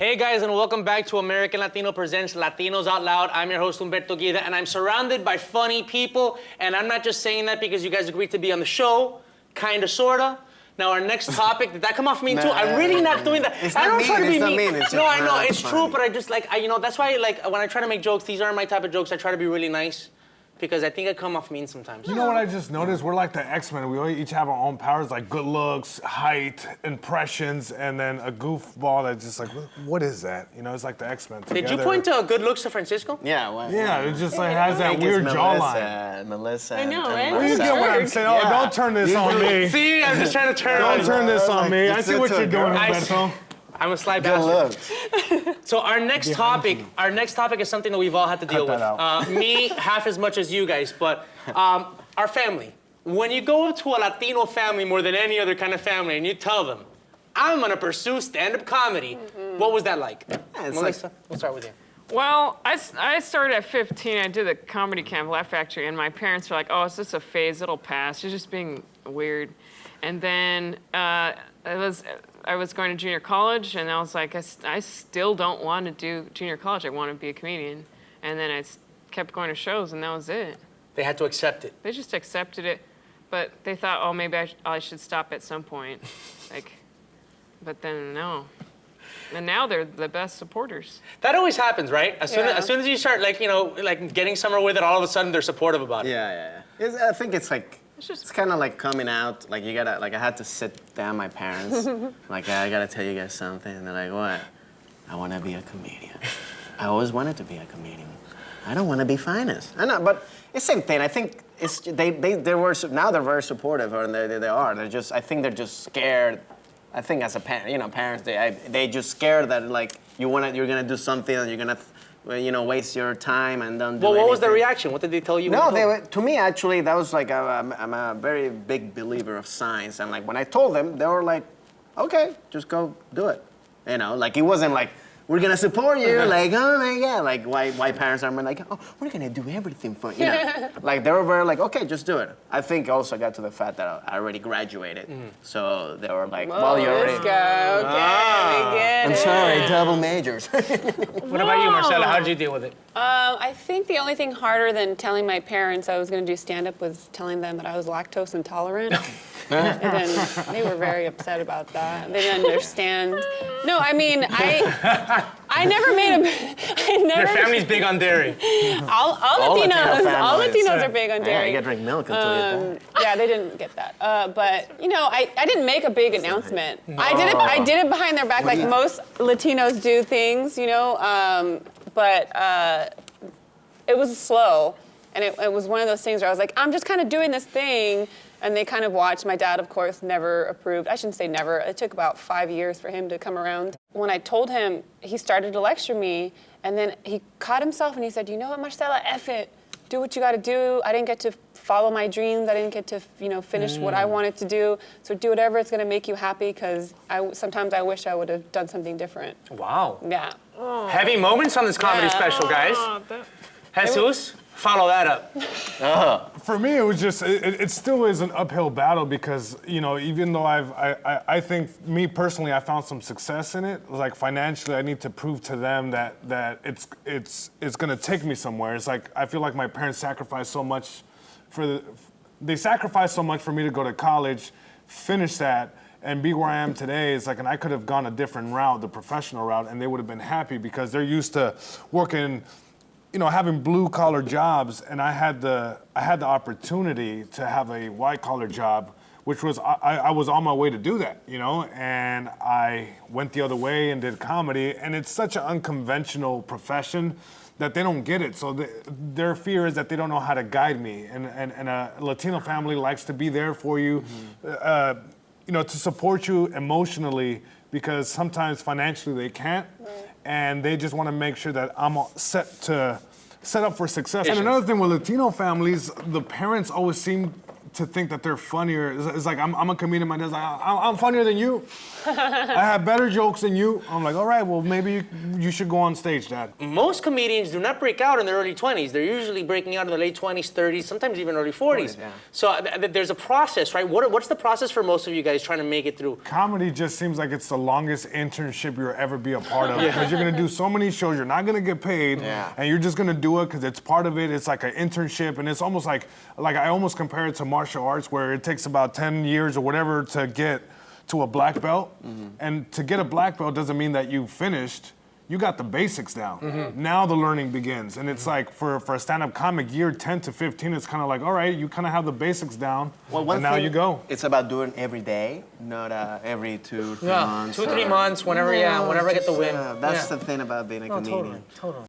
Hey guys, and welcome back to American Latino Presents Latinos Out Loud. I'm your host, Humberto, Guida, and I'm surrounded by funny people. And I'm not just saying that because you guys agreed to be on the show, kinda, sorta. Now our next topic, did that come off mean too? I'm really not doing that. I don't try to be mean. No, I know, it's true, but I just like, that's why like when I try to make jokes, these aren't my type of jokes, I try to be really nice. Because I think I come off mean sometimes. You know what I just noticed? We're like the X-Men. We each have our own powers, like good looks, height, impressions, and then a goofball that's just like, what is that? You know, it's like the X-Men together. Did you point to good looks to Francisco? Yeah, well, yeah, it just like has that weird jawline. Mellissa. I know, right? Well, you get what I'm saying. Oh, don't turn this on me. See, I'm just trying to turn on. Don't turn this on me. I see what you're doing, Humberto. I'm a sly bastard. So our next topic is something that we've all had to deal with. Me, half as much as you guys, but our family. When you go up to a Latino family more than any other kind of family and you tell them, I'm gonna pursue stand-up comedy, what was that like? Mellissa, we'll start with you. Well, I started at 15. I did the comedy camp, Laugh Factory, and my parents were like, oh, it's just a phase, it'll pass. You're just being weird. And then I was going to junior college, and I was like, I still don't want to do junior college. I want to be a comedian. And then I kept going to shows, and that was it. They had to accept it. They just accepted it, but they thought, oh, maybe I should stop at some point. But then no. And now they're the best supporters. That always happens, right? As soon as you start, getting somewhere with it, all of a sudden they're supportive about it. Yeah. I think it's like, it's kind of like coming out, like you gotta, like I had to sit down my parents, like I gotta tell you guys something, and they're like, what? I wanna be a comedian. I always wanted to be a comedian. I don't wanna be finalist. I know, but it's the same thing. I think it's, they were, now they're very supportive, or they are. They're just, I think they're just scared. I think as a parent, parents, they just scared that like, you're gonna do something and you're gonna, waste your time and don't do anything. What was the reaction? What did they tell you? No, to me, actually, that was like, I'm a very big believer of science. And like, when I told them, they were like, okay, just go do it. Like, it wasn't like, we're gonna support you, like, oh my God. Like, white parents are like, oh, we're gonna do everything for you. Like, they were very like, okay, just do it. I think also got to the fact that I already graduated. So they were like, well, you already. Let's go, okay, we get it. I'm sorry, double majors. What about you, Marcella? How did you deal with it? I think the only thing harder than telling my parents I was going to do stand-up was telling them that I was lactose intolerant. And then they were very upset about that. They didn't understand. No, I mean, I never made a... Your family's big on dairy. All Latinos are big on dairy. Yeah, you gotta drink milk until you get that. Yeah, they didn't get that. But, I didn't make a big announcement. No. I did it behind their back, like most Latinos do things, but it was slow. And it was one of those things where I was like, I'm just kind of doing this thing. And they kind of watched. My dad, of course, never approved. I shouldn't say never. It took about 5 years for him to come around. When I told him, he started to lecture me. And then he caught himself and he said, you know what, Marcella, F it. Do what you got to do. I didn't get to follow my dreams. I didn't get to, finish what I wanted to do. So do whatever it's going to make you happy, because sometimes I wish I would have done something different. Wow. Yeah. Oh. Heavy moments on this comedy special, guys. Jesus, follow that up. For me, it was just, it still is an uphill battle because, even though I think, me personally, I found some success in it. Like financially, I need to prove to them that it's gonna take me somewhere. It's like, I feel like my parents sacrificed so much they sacrificed so much for me to go to college, finish that, and be where I am today. It's like, and I could have gone a different route, the professional route, and they would have been happy because they're used to working, having blue-collar jobs, and I had the opportunity to have a white-collar job, which was, I was on my way to do that, and I went the other way and did comedy, and it's such an unconventional profession that they don't get it. So their fear is that they don't know how to guide me, and a Latino family likes to be there for you, to support you emotionally, because sometimes financially they can't. And they just want to make sure that I'm set up for success. And another thing with Latino families, the parents always seem to think that they're funnier. It's like I'm a comedian. My dad's like, I'm funnier than you. I have better jokes than you. I'm like, all right, well maybe you should go on stage, Dad. Most comedians do not break out in their early 20s. They're usually breaking out in the late 20s, 30s, sometimes even early 40s. Yeah. So there's a process, right? What's the process for most of you guys trying to make it through? Comedy just seems like it's the longest internship you'll ever be a part of because you're gonna do so many shows, you're not gonna get paid, and you're just gonna do it because it's part of it. It's like an internship, and it's almost like I almost compare it to martial arts where it takes about 10 years or whatever to get to a black belt. And to get a black belt doesn't mean that you finished. You got the basics down. Now the learning begins. And it's like for a stand-up comic, year 10 to 15, it's kind of like, all right, you kind of have the basics down, and now you go. It's about doing every day, not every 2 or 3 months. 2 or 3 months, whenever I get the win. That's the thing about being a comedian. Totally.